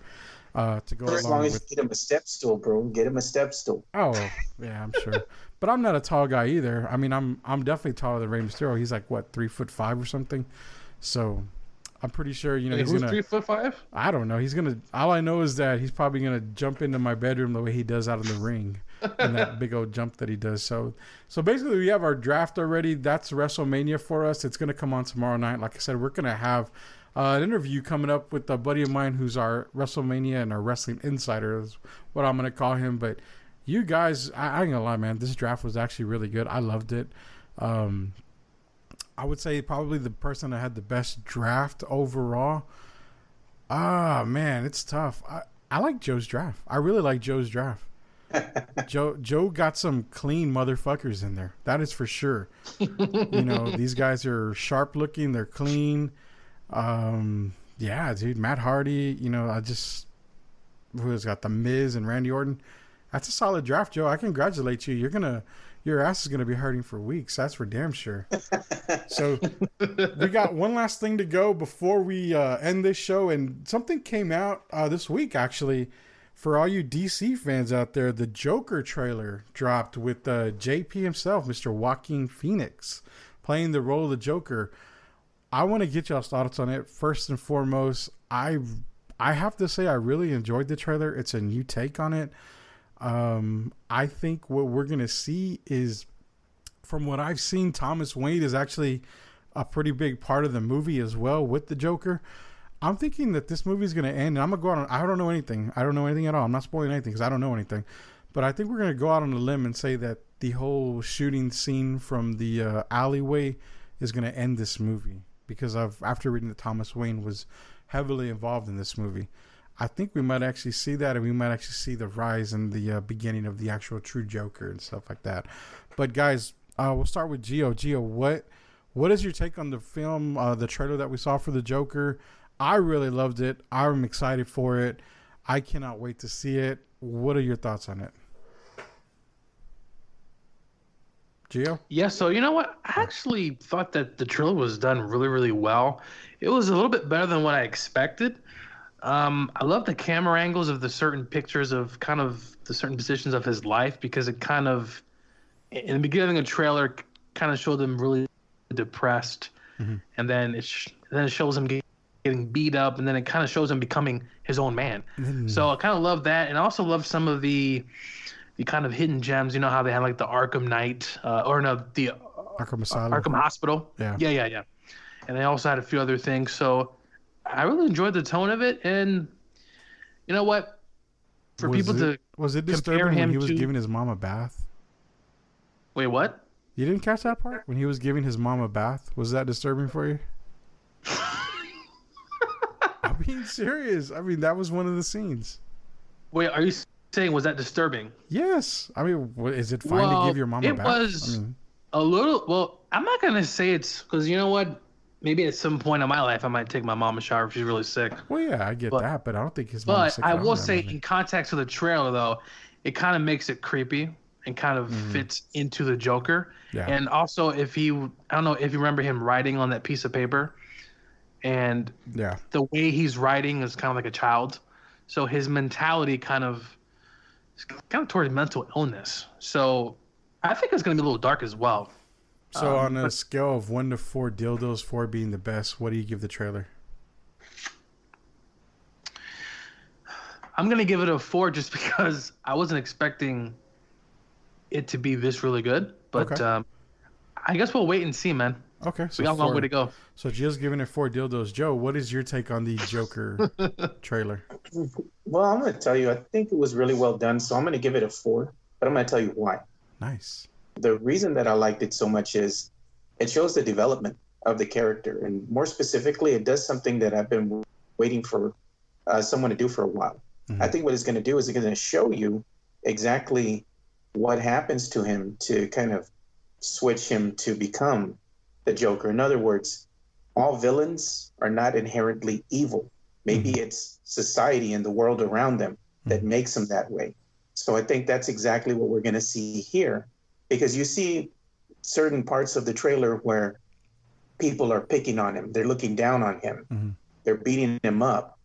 To go as long as you get him a step stool, bro. Get him a step stool. Oh yeah, I'm sure. But I'm not a tall guy either. I mean, I'm definitely taller than Rey Mysterio. He's like what, 3'5" or something. So I'm pretty sure he's who's gonna. 3'5"? I don't know. He's gonna. All I know is that he's probably gonna jump into my bedroom the way he does out in the ring, and that big old jump that he does. So basically, we have our draft already. That's WrestleMania for us. It's gonna come on tomorrow night. Like I said, we're gonna have an interview coming up with a buddy of mine who's our WrestleMania and our wrestling insider is what I'm gonna call him. But you guys, I ain't gonna lie, man. This draft was actually really good. I loved it. I would say probably the person that had the best draft overall. Man, it's tough. I like Joe's draft. I really like Joe's draft. Joe got some clean motherfuckers in there. That is for sure. These guys are sharp looking. They're clean. Yeah, dude. Matt Hardy. Who has got the Miz and Randy Orton. That's a solid draft, Joe. I congratulate you. Your ass is gonna be hurting for weeks. That's for damn sure. So we got one last thing to go before we end this show, and something came out this week actually. For all you DC fans out there, the Joker trailer dropped with JP himself, Mr. Joaquin Phoenix, playing the role of the Joker. I want to get y'all's thoughts on it. First and foremost, I have to say I really enjoyed the trailer. It's a new take on it. I think what we're going to see is, from what I've seen, Thomas Wayne is actually a pretty big part of the movie as well with the Joker. I'm thinking that this movie is going to end, and I'm going to go out on, I don't know anything. I don't know anything at all. I'm not spoiling anything because I don't know anything. But I think we're going to go out on a limb and say that the whole shooting scene from the alleyway is going to end this movie because after reading that Thomas Wayne was heavily involved in this movie. I think we might actually see that, and we might actually see the rise and the beginning of the actual true Joker and stuff like that. But guys, we'll start with Gio. Gio, what is your take on the film, the trailer that we saw for the Joker? I really loved it. I'm excited for it. I cannot wait to see it. What are your thoughts on it? Gio? Yeah, so you know what? I actually thought that the trailer was done really, really well. It was a little bit better than what I expected. I love the camera angles of the certain pictures of kind of the certain positions of his life because it kind of, in the beginning of the trailer, kind of showed him really depressed, and then it shows him getting beat up, and then it kind of shows him becoming his own man. So I kind of love that, and I also love some of the kind of hidden gems. You know how they had like the Arkham Knight, the Arkham Asylum. Arkham Hospital. Yeah. And they also had a few other things. So I really enjoyed the tone of it, and you know what? Was it disturbing when he was giving his mom a bath? Wait, what? You didn't catch that part when he was giving his mom a bath? Was that disturbing for you? I'm being serious. I mean, that was one of the scenes. Wait, are you saying was that disturbing? Yes. I mean, is it fine to give your mom a bath? It was a little. Well, I'm not gonna say it's because you know what? Maybe at some point in my life, I might take my mom a shower if she's really sick. Well, yeah, I get that, but I don't think his mom is sick. But I will say, in context of the trailer, though, it kind of makes it creepy and kind of fits into the Joker. Yeah. And also, I don't know if you remember him writing on that piece of paper, and the way he's writing is kind of like a child. So his mentality kind of towards mental illness. So I think it's going to be a little dark as well. So on a scale of 1 to 4 dildos, 4 being the best, what do you give the trailer? I'm going to give it a 4 just because I wasn't expecting it to be this really good. But I guess we'll wait and see, man. Okay. So we got a long way to go. So Gio's giving it 4 dildos. Joe, what is your take on the Joker trailer? Well, I'm going to tell you, I think it was really well done. So I'm going to give it a 4, but I'm going to tell you why. Nice. The reason that I liked it so much is it shows the development of the character. And more specifically, it does something that I've been waiting for someone to do for a while. I think what it's going to do is it's going to show you exactly what happens to him to kind of switch him to become the Joker. In other words, all villains are not inherently evil. Maybe it's society and the world around them that makes them that way. So I think that's exactly what we're going to see here, because you see certain parts of the trailer where people are picking on him. They're looking down on him. They're beating him up.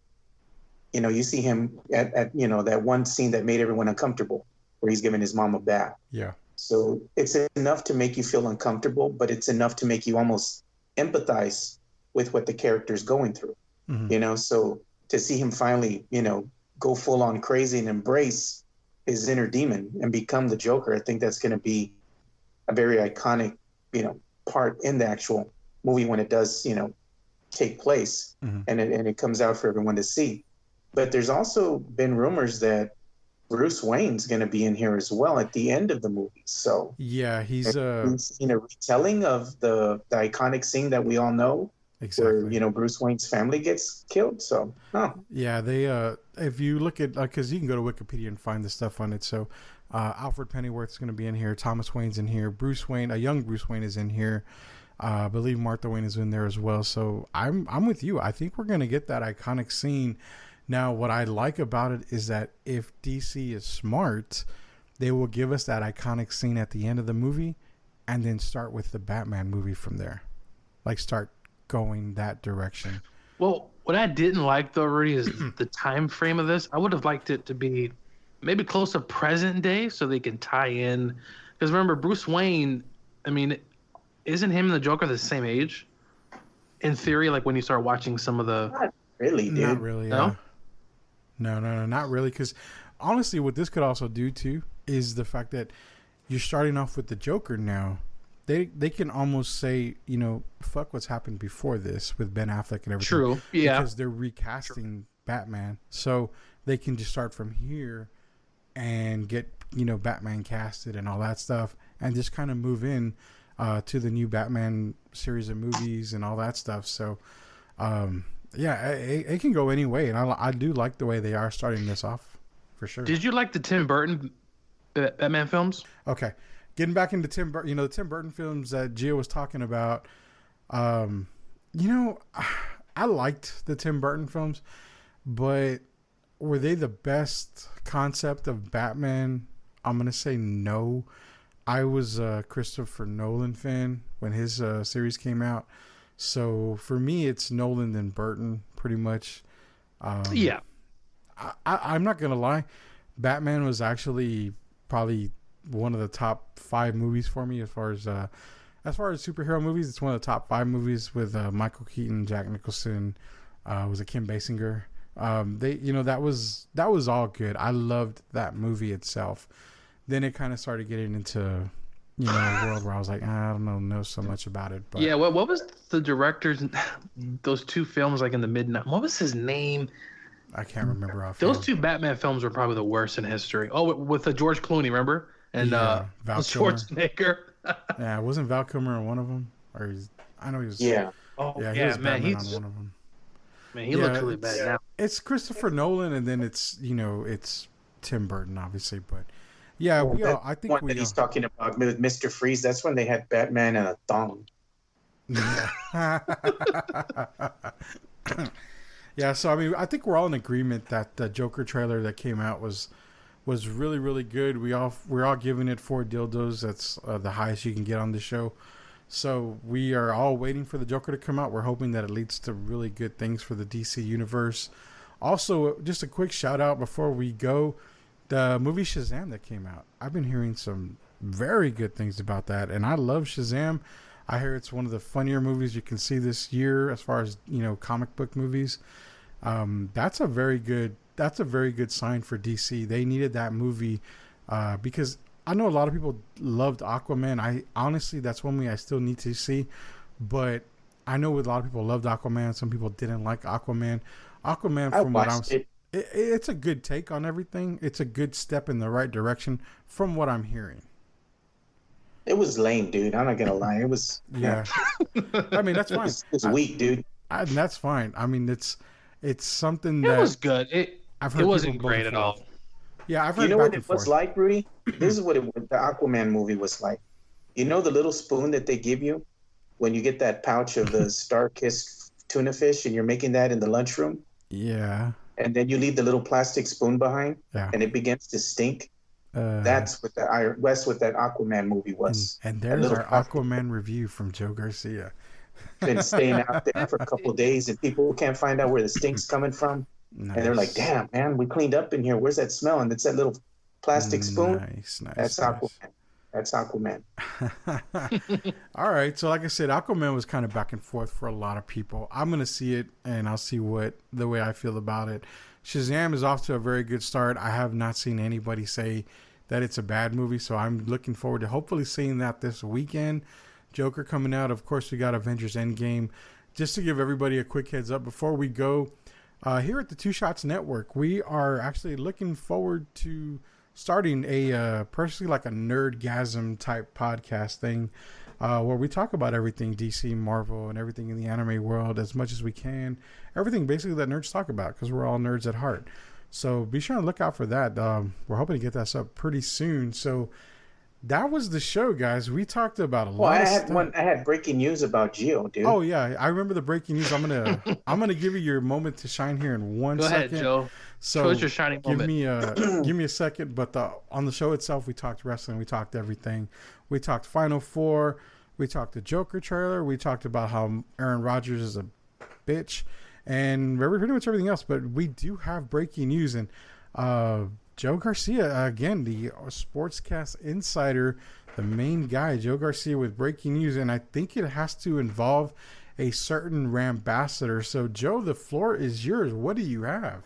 You know, you see him at you know, that one scene that made everyone uncomfortable where he's giving his mom a bath. Yeah. So it's enough to make you feel uncomfortable, but it's enough to make you almost empathize with what the character's going through. You know, so to see him finally, you know, go full on crazy and embrace his inner demon and become the Joker, I think that's going to be a very iconic, you know, part in the actual movie when it does, you know, take place and it comes out for everyone to see. But there's also been rumors that Bruce Wayne's going to be in here as well at the end of the movie. So yeah, he's seen a retelling of the iconic scene that we all know. Exactly. Where, you know, Bruce Wayne's family gets killed. So, yeah, they if you look at, because you can go to Wikipedia and find the stuff on it. So, Alfred Pennyworth's going to be in here. Thomas Wayne's in here. Bruce Wayne, a young Bruce Wayne, is in here. I believe Martha Wayne is in there as well. So, I'm with you. I think we're going to get that iconic scene. Now, what I like about it is that if DC is smart, they will give us that iconic scene at the end of the movie, and then start with the Batman movie from there. Like, start going that direction. Well, what I didn't like though, Rudy, is the time frame of this. I would have liked it to be maybe close to present day so they can tie in. Because remember, Bruce Wayne, I mean, isn't him and the Joker the same age? In theory, like when you start watching some of the... Not really, dude. Not really, No? No, not really. Because honestly, what this could also do too is the fact that you're starting off with the Joker now. They can almost say, you know, fuck what's happened before this with Ben Affleck and everything. True, yeah. Because they're recasting Batman. So they can just start from here and get, you know, Batman casted and all that stuff and just kind of move in to the new Batman series of movies and all that stuff. So, yeah, it can go any way. And I do like the way they are starting this off, for sure. Did you like the Tim Burton Batman films? Okay. Getting back into Tim Burton, you know, the Tim Burton films that Gio was talking about, you know, I liked the Tim Burton films, but were they the best concept of Batman? I'm going to say no. I was a Christopher Nolan fan when his series came out. So for me, it's Nolan and Burton pretty much. Yeah. I'm not going to lie. Batman was actually probably one of the top 5 movies for me as far as superhero movies. It's one of the top 5 movies with Michael Keaton, Jack Nicholson, was it Kim Basinger? They, you know, that was all good. I loved that movie itself. Then it kind of started getting into, you know, a world where I was like, I don't know so much about it. But yeah, what was the director's, those 2 films like in the midnight? What was his name? I can't remember off. Those 2 Batman films were probably the worst in history. Oh, with George Clooney, remember? And Val Schwarzenegger. Yeah, wasn't Val Kilmer on one of them? I know he was. Yeah. Oh, yeah, he was man, Batman on one of them. Man, he looks really bad now. It's Christopher Nolan, and then it's, you know, it's Tim Burton, obviously. But yeah, I think one that he's talking about with Mr. Freeze. That's when they had Batman and a thong. Yeah. Yeah. So I mean, I think we're all in agreement that the Joker trailer that came out was really, really good. We're all giving it 4 dildos. That's the highest you can get on the show. So we are all waiting for the Joker to come out. We're hoping that it leads to really good things for the DC universe. Also, just a quick shout out before we go, the movie Shazam that came out. I've been hearing some very good things about that, and I love Shazam. I hear it's one of the funnier movies you can see this year as far as, you know, comic book movies. That's a very good sign for DC. They needed that movie because I know a lot of people loved Aquaman. I honestly, that's one movie I still need to see, but I know a lot of people loved Aquaman. Some people didn't like Aquaman. It's a good take on everything. It's a good step in the right direction from what I'm hearing. It was lame, dude. I'm not gonna lie. It was. Yeah. I mean, that's fine. It's weak, dude. And that's fine. I mean, it's something that it was good. It wasn't great at all. Yeah, I've heard. You know what it was like, Rudy? This is what the Aquaman movie was like. You know the little spoon that they give you when you get that pouch of the Star-Kissed tuna fish and you're making that in the lunchroom. Yeah. And then you leave the little plastic spoon behind, and it begins to stink. That's what that Aquaman movie was. And there's our Aquaman review from Joe Garcia. Been staying out there for a couple of days, and people can't find out where the stink's coming from. Nice. And they're like, "Damn, man, we cleaned up in here. Where's that smell?" And it's that little plastic spoon. Nice. That's Aquaman. That's Aquaman. All right. So like I said, Aquaman was kind of back and forth for a lot of people. I'm going to see it, and I'll see the way I feel about it. Shazam is off to a very good start. I have not seen anybody say that it's a bad movie, so I'm looking forward to hopefully seeing that this weekend. Joker coming out. Of course, we got Avengers Endgame. Just to give everybody a quick heads up before we go, here at the Two Shots Network, we are actually looking forward to starting a personally like a nerdgasm type podcast thing where we talk about everything DC, Marvel, and everything in the anime world as much as we can. Everything basically that nerds talk about, because we're all nerds at heart. So be sure to look out for that. We're hoping to get that up pretty soon. So that was the show, guys. We talked about a lot of stuff. I had breaking news about Gio, dude. Oh yeah, I remember the breaking news. I'm gonna give you your moment to shine here in 1 second. Go ahead, Joe. So show us your shining moment. Give me a second. But on the show itself, we talked wrestling. We talked everything. We talked Final Four. We talked the Joker trailer. We talked about how Aaron Rodgers is a bitch, and pretty much everything else. But we do have breaking news, and Joe Garcia, again, the Sportscast insider, the main guy, Joe Garcia, with breaking news. And I think it has to involve a certain Rambassador. So, Joe, the floor is yours. What do you have?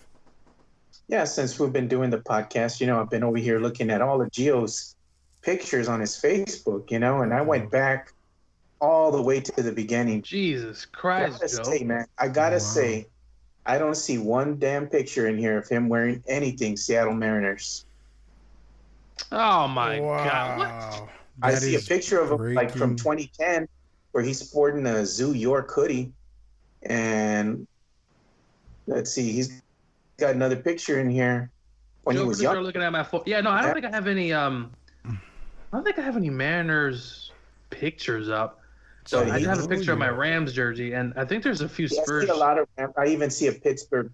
Yeah, since we've been doing the podcast, I've been over here looking at all of Gio's pictures on his Facebook, and I went back all the way to the beginning. Jesus Christ, Joe. I gotta say, I don't see one damn picture in here of him wearing anything Seattle Mariners. Oh my God! What? I see a picture of him like from 2010, where he's sporting a Zoo York hoodie, and let's see, he's got another picture in here when he was young. Looking at my phone. Yeah, no, I don't think I have any. I don't think I have any Mariners pictures up. So I have a picture of my Rams jersey, and I think there's a few Spurs. I see a lot of. I even see a Pittsburgh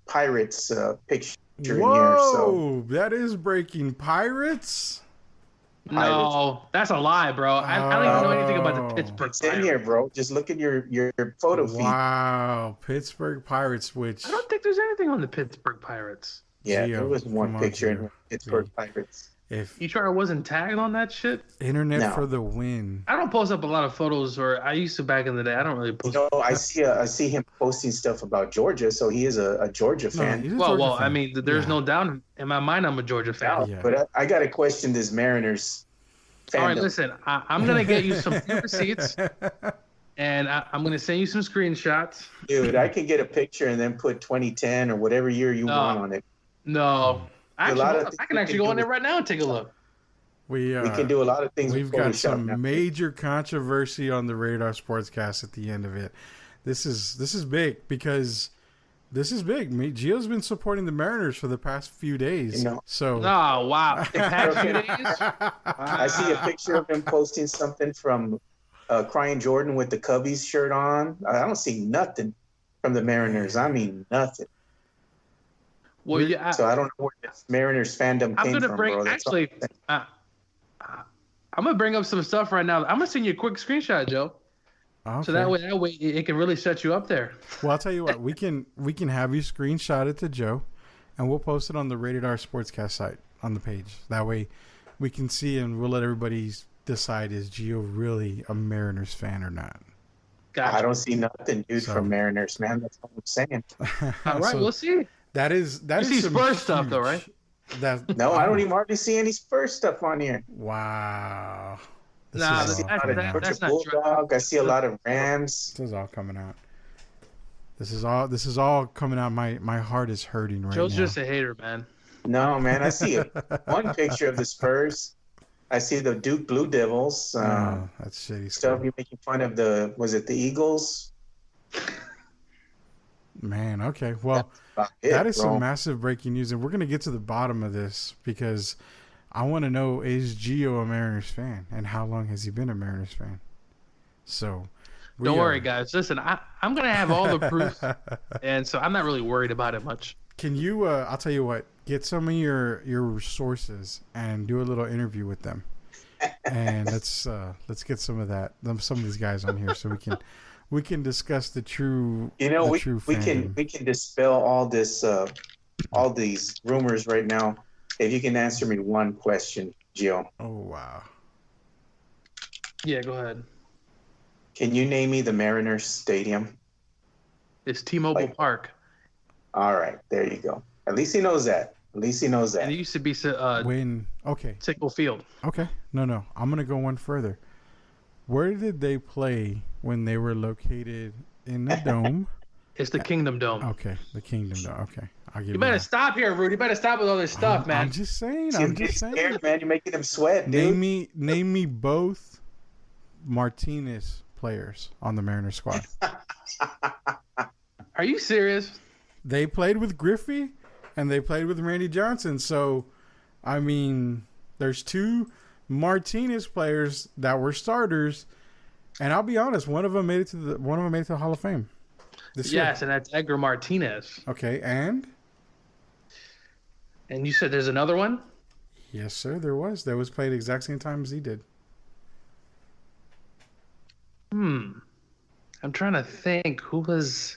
Pirates picture in here. Whoa, that is breaking. Pirates? No, that's a lie, bro. I don't even know anything about the Pittsburgh Pirates. Pirates. In here, bro. Just look at your photo feed. Wow, Pittsburgh Pirates, which... I don't think there's anything on the Pittsburgh Pirates. Yeah, there was one picture in Pittsburgh Pirates. You sure I wasn't tagged on that shit? Internet for the win. I don't post up a lot of photos, or I used to back in the day. I don't really post. I see him posting stuff about Georgia, so he is a Georgia fan. Fan. I mean, there's no doubt in my mind I'm a Georgia fan. Yeah. But I got to question this Mariners fandom. All right, listen, I'm going to get you some receipts, and I'm going to send you some screenshots. Dude, I can get a picture and then put 2010 or whatever year you want on it. No. Actually, I can actually go in there right now and take a look. We can do a lot of things. We've got some major controversy on the Rated R Sportscast at the end of it. This is big because this is big. Gio's been supporting the Mariners for the past few days. So oh wow, the past few days. Wow. I see a picture of him posting something from Crying Jordan with the Cubbies shirt on. I don't see nothing from the Mariners. I mean nothing. Well, yeah. So I don't know where this Mariners fandom came from, bro. Actually, I'm gonna bring up some stuff right now. I'm gonna send you a quick screenshot, Joe. Okay. So that way it can really set you up there. Well, I'll tell you what, we can have you screenshot it to Joe, and we'll post it on the Rated R Sportscast site on the page. That way, we can see and we'll let everybody decide, is Gio really a Mariners fan or not. Gotcha. I don't see nothing, dude, from Mariners, man. That's what I'm saying. All right, we'll see. That is you see Spurs stuff though, right? No, I don't even hardly see any Spurs stuff on here. Wow. That's not Bulldog. I see a lot of Rams. This is all coming out. This is all coming out. My heart is hurting right now. Joe's just a hater, man. No, man. I see one picture of the Spurs. I see the Duke Blue Devils. That's shitty stuff. You're making fun of the Eagles? Man, okay. Well, that is some massive breaking news, and we're going to get to the bottom of this because I want to know, is Gio a Mariners fan, and how long has he been a Mariners fan? So don't worry, guys. Listen, I'm gonna have all the proof, and so I'm not really worried about it much. Can you? I'll tell you what. Get some of your sources and do a little interview with them, and let's get some of these guys on here so we can discuss the true. We can dispel all this all these rumors right now. If you can answer me one question, Gio. Oh wow. Yeah, go ahead. Can you name me the Mariners stadium? It's T-Mobile Park. All right, there you go. At least he knows that. And it used to be Sickle Field. Okay. No. I'm gonna go one further. Where did they play when they were located in the dome? It's the Kingdom Dome. Okay, the Kingdom Dome. Okay, I'll give you. You better stop here, Rudy. You better stop with all this stuff, man. I'm just saying. Scared, man. You're making them sweat, dude. Name me both Martinez players on the Mariners squad. Are you serious? They played with Griffey, and they played with Randy Johnson. So, I mean, there's two Martinez players that were starters, and I'll be honest, one of them made it to the Hall of Fame. Yes, and that's Edgar Martinez. Okay, and you said there's another one? Yes, sir, there was. That was played exact same time as he did. I'm trying to think. Who was...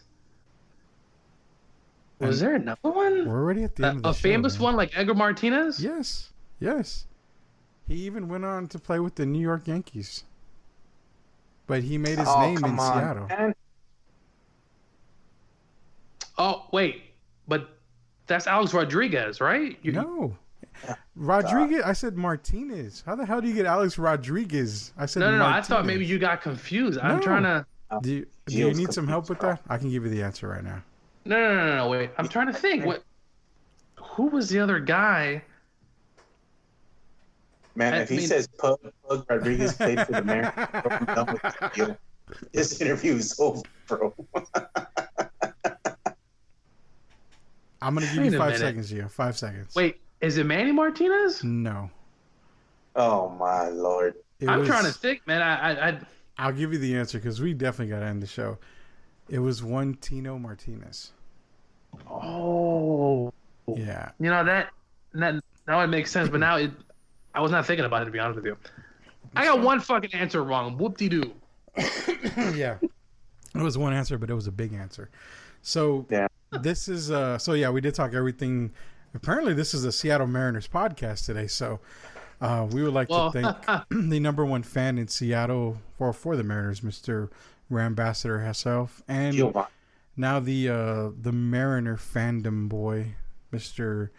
Was there another one? We're already at the end of the show, famous man. one like Edgar Martinez? Yes. He even went on to play with the New York Yankees. But he made his name in Seattle. Man. Oh, wait. But that's Alex Rodriguez, right? No. Rodriguez, I said Martinez. How the hell do you get Alex Rodriguez? I said No. Martinez. I thought maybe you got confused. I'm No. trying to... Do you need some help with that? I can give you the answer right now. No. Wait. I'm trying to think. Who was the other guy? Man, if he says Pug Rodriguez played for the Mariners, I'm done with this deal. This interview is over, bro. I'm going to give you 5 seconds, Gio. 5 seconds. Wait, is it Manny Martinez? No. Oh, my Lord. I'm trying to think, man. I'll give you the answer because we definitely got to end the show. It was one Tino Martinez. Oh. Yeah. You know, that would make sense, but now I was not thinking about it, to be honest with you. I got one fucking answer wrong. Whoop-de-doo. Yeah. It was one answer, but it was a big answer. So, This is, we did talk everything. Apparently, this is a Seattle Mariners podcast today. So, we would like to thank the number one fan in Seattle for the Mariners, Mr. Rambassador herself. And now the Mariner fandom boy, Mr.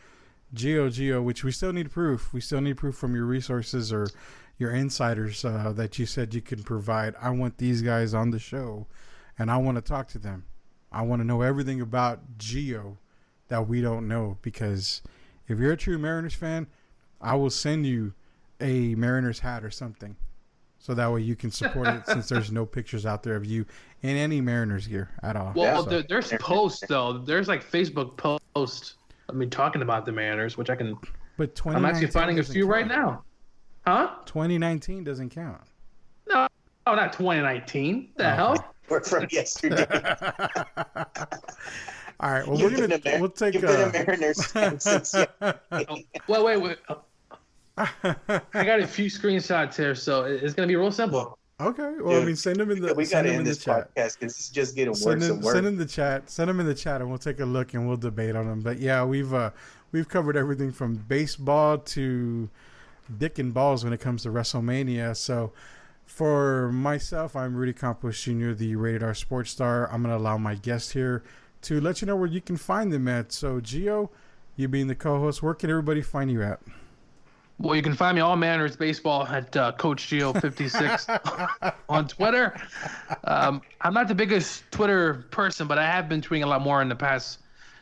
Gio, which we still need proof. We still need proof from your resources or your insiders that you said you can provide. I want these guys on the show, and I want to talk to them. I want to know everything about Gio that we don't know, because if you're a true Mariners fan, I will send you a Mariners hat or something, so that way you can support it, since there's no pictures out there of you in any Mariners gear at all. Well, there's posts, though. There's like Facebook posts, talking about the Mariners, which I can... But I'm actually finding a few right now. Huh? 2019 doesn't count. No, not 2019. The hell? We're from yesterday. All right. Well, we'll take. You've been a Mariners fan since. Wait. I got a few screenshots here, so it's gonna be real simple. Okay. Well, dude, send them in the. We got to end this podcast because it's just getting worse and worse. Send them in the chat, and we'll take a look and we'll debate on them. But yeah, we've covered everything from baseball to dick and balls when it comes to Wrestlemania. So. For myself, I'm Rudy Campos Jr., the Rated R Sports Star. I'm going to allow my guest here to let you know where you can find them at. So, Gio, you being the co-host, where can everybody find you at? Well, you can find me all Mariners baseball at Coach Gio56 on Twitter. I'm not the biggest Twitter person, but I have been tweeting a lot more in the past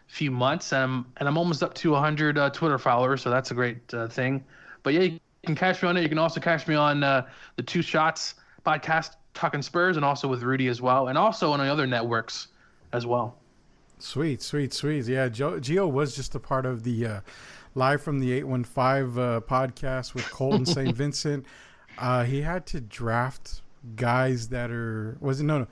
few months, and I'm almost up to 100 Twitter followers, so that's a great thing. But yeah, you can catch me on it. You can also catch me on the Two Shots podcast, Talking Spurs, and also with Rudy as well, and also on the other networks as well. Sweet. Yeah, Gio was just a part of the Live from the 815 podcast with Colton St. Vincent. He had to draft guys that are was it no.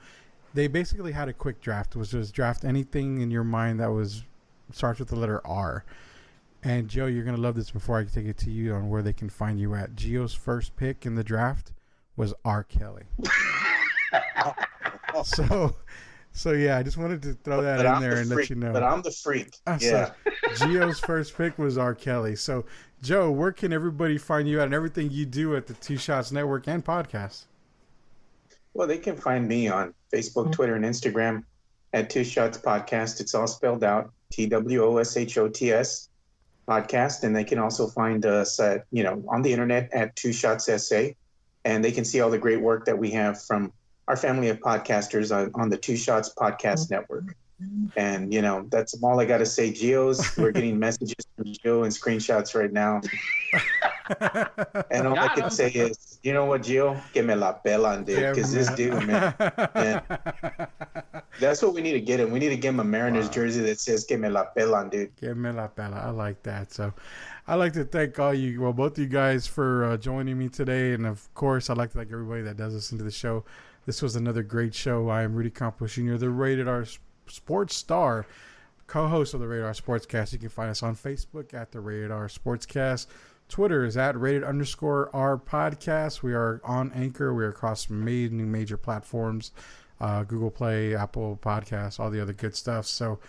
They basically had a quick draft. It was just draft anything in your mind that was starts with the letter R. And Joe, you're gonna love this. Before I take it to you on where they can find you at, Gio's first pick in the draft was R. Kelly. So yeah, I just wanted to throw that in there and let you know. But I'm the freak. Yeah. So Gio's first pick was R. Kelly. So Joe, where can everybody find you at and everything you do at the Two Shots Network and podcast? Well, they can find me on Facebook, Twitter, and Instagram at Two Shots Podcast. It's all spelled out, TWOSHOTS Podcast. And they can also find us at, on the internet at Two Shots SA. And they can see all the great work that we have from our family of podcasters on the Two Shots Podcast Network. And, that's all I got to say. We're getting messages from Gio and screenshots right now. And all I can say is, you know what, Gio? Give me la pela, dude. Because this dude, man. That's what we need to get him. We need to get him a Mariners jersey that says, give me la pela, dude. Give me la pela. I like that. So I'd like to thank both of you guys for joining me today. And, of course, I'd like to thank everybody that does listen to the show. This was another great show. I am Rudy Campos Jr., the Rated R Sports Star, co-host of the Rated R Sportscast. You can find us on Facebook at the Rated R Sportscast. Twitter is at Rated_R Podcast. We are on Anchor. We are across many major platforms, Google Play, Apple Podcasts, all the other good stuff. So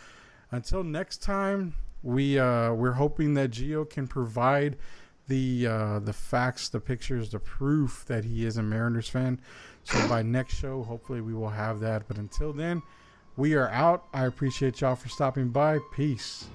until next time, we're hoping that Gio can provide the facts, the pictures, the proof that he is a Mariners fan. So by next show, hopefully we will have that. But until then, we are out. I appreciate y'all for stopping by. Peace.